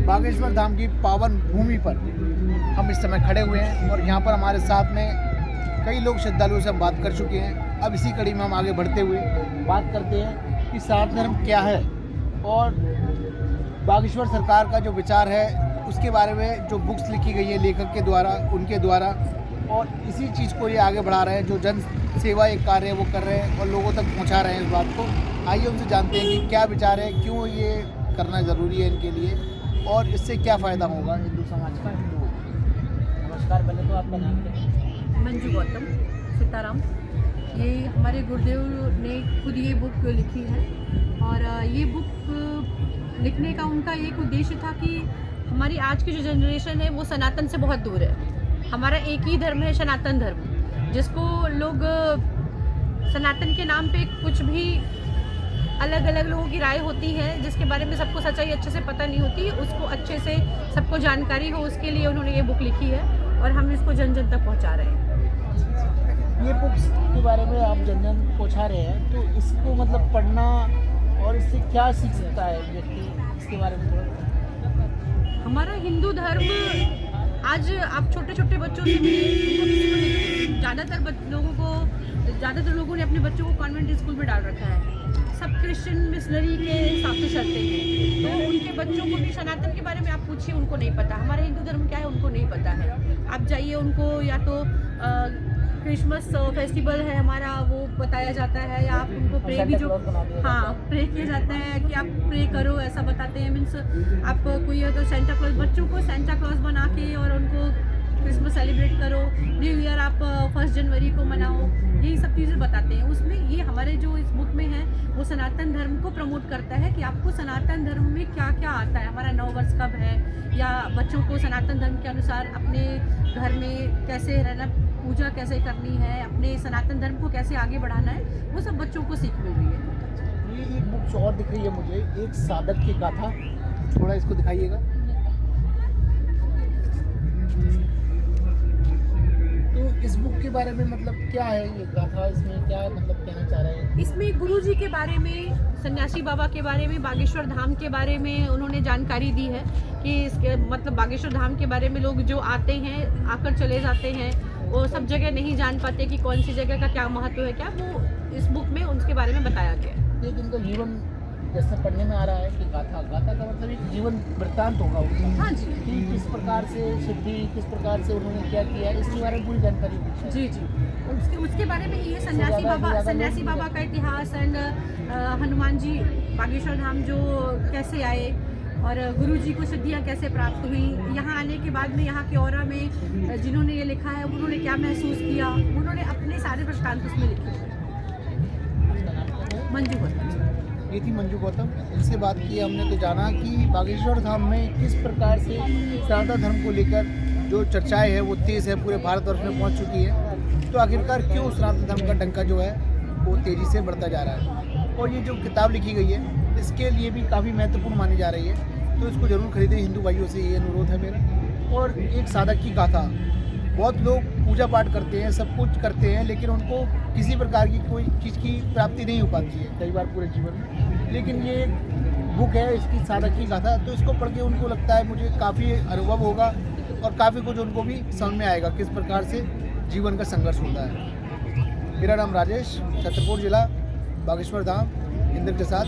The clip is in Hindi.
बागेश्वर धाम की पावन भूमि पर हम इस समय खड़े हुए हैं और यहाँ पर हमारे साथ में कई लोग श्रद्धालुओं से हम बात कर चुके हैं। अब इसी कड़ी में हम आगे बढ़ते हुए बात करते हैं कि सनातन धर्म क्या है और बागेश्वर सरकार का जो विचार है उसके बारे में जो बुक्स लिखी गई है लेखक के द्वारा, उनके द्वारा, और इसी चीज़ को ये आगे बढ़ा रहे हैं। जो जन सेवा एक कार्य है वो कर रहे हैं और लोगों तक पहुँचा रहे हैं इस बात को। आइए उनसे जानते हैं कि क्या विचार है, क्यों ये करना ज़रूरी है इनके लिए और इससे क्या फ़ायदा होगा हिंदू समाज का। नमस्कार, पहले तो आपका नाम क्या है? मंजू गौतम सीताराम। ये हमारे गुरुदेव ने खुद ये बुक लिखी है और ये बुक लिखने का उनका एक उद्देश्य था कि हमारी आज की जो जनरेशन है वो सनातन से बहुत दूर है। हमारा एक ही धर्म है, सनातन धर्म, जिसको लोग सनातन के नाम पे कुछ भी अलग अलग लोगों की राय होती है जिसके बारे में सबको सच्चाई अच्छे से पता नहीं होती, उसको अच्छे से सबको जानकारी हो, उसके लिए उन्होंने ये बुक लिखी है और हम इसको जन जन तक पहुंचा रहे हैं। ये बुक्स के बारे में आप जन जन पहुंचा रहे हैं, तो इसको मतलब पढ़ना और इससे क्या सीख सकता है व्यक्ति, इसके बारे में थोड़ा। हमारा हिंदू धर्म आज आप छोटे छोटे बच्चों से भी उनको किसी को नहीं, ज़्यादातर लोगों ने अपने बच्चों को कॉन्वेंट स्कूल में डाल रखा है। सब क्रिश्चियन मिशनरी के हिसाब से चलते हैं, तो उनके बच्चों को भी सनातन के बारे में आप पूछिए, उनको नहीं पता। हमारा हिंदू धर्म क्या है उनको नहीं पता है। आप जाइए उनको या तो क्रिसमस फेस्टिवल है हमारा वो बताया जाता है, या आप उनको प्रे भी जो प्रे किया जाता है कि आप प्रे करो ऐसा बताते हैं। मीन्स आप कोई है तो सेंटा क्लॉज, बच्चों को सेंटा क्लॉज बना के और उनको क्रिसमस सेलिब्रेट करो, न्यू ईयर आप 1 जनवरी को मनाओ, यही सब चीज़ें बताते हैं। उसमें ये हमारे जो इस बुक में है वो सनातन धर्म को प्रमोट करता है कि आपको सनातन धर्म में क्या क्या आता है, हमारा नववर्ष कब है, या बच्चों को सनातन धर्म के अनुसार अपने घर में कैसे रहना, पूजा कैसे करनी है, अपने सनातन धर्म को कैसे आगे बढ़ाना है, वो सब बच्चों को सीख मिल रही है। ये एक बुक्स और दिख रही है मुझे, एक साधक की गाथा, थोड़ा इसको दिखाइएगा। तो इस बुक के बारे में मतलब क्या है ये गाथा, इसमें क्या मतलब कहना चाह रहे हैं? इसमें गुरुजी के बारे में, सन्यासी बाबा के बारे में, बागेश्वर धाम के बारे में उन्होंने जानकारी दी है कि इसके मतलब बागेश्वर धाम के बारे में लोग जो आते हैं, आकर चले जाते हैं, वो सब जगह नहीं जान पाते कि कौन सी जगह का क्या महत्व है, क्या वो इस बुक में उसके बारे में बताया गया है। एक इनका जीवन जैसे पढ़ने में आ रहा है कि गाथा का मतलब एक जीवन वृत्तांत होगा उसका। हाँ जी, कि किस प्रकार से सिद्धि, किस प्रकार से उन्होंने क्या किया, इसके बारे में पूरी जानकारी दी है। जी जी, उसके बारे में ये सन्यासी बाबा का इतिहास एंड हनुमान जी बागेश्वर धाम जो कैसे आए और गुरुजी को सिद्धियाँ कैसे प्राप्त हुई, यहाँ आने के बाद में यहाँ के औरा में जिन्होंने ये लिखा है उन्होंने क्या महसूस किया, उन्होंने अपने सारे वृत्तांत उसमें लिखे हैं। मंजू गौतम। ये थी मंजू गौतम, इनसे बात की हमने तो जाना कि बागेश्वर धाम में किस प्रकार से सनातन धर्म को लेकर जो चर्चाएं है वो तेज़ है, पूरे भारतवर्ष में पहुंच चुकी है। तो आखिरकार क्यों सनातन धर्म का डंका जो है वो तेज़ी से बढ़ता जा रहा है, और ये जो किताब लिखी गई है इसके लिए भी काफ़ी महत्वपूर्ण मानी जा रही है, तो इसको ज़रूर खरीदें। हिंदू भाइयों से ये अनुरोध है मेरा। और एक साधक की गाथा, बहुत लोग पूजा पाठ करते हैं, सब कुछ करते हैं, लेकिन उनको किसी प्रकार की कोई चीज़ की प्राप्ति नहीं हो पाती है कई बार पूरे जीवन में। लेकिन ये एक बुक है इसकी साधक की गाथा, तो इसको पढ़ के उनको लगता है मुझे काफ़ी अनुभव होगा और काफ़ी कुछ उनको भी समझ में आएगा किस प्रकार से जीवन का संघर्ष होता है। मेरा नाम राजेश, छतरपुर जिला, बागेश्वर धाम, इंद्र के साथ।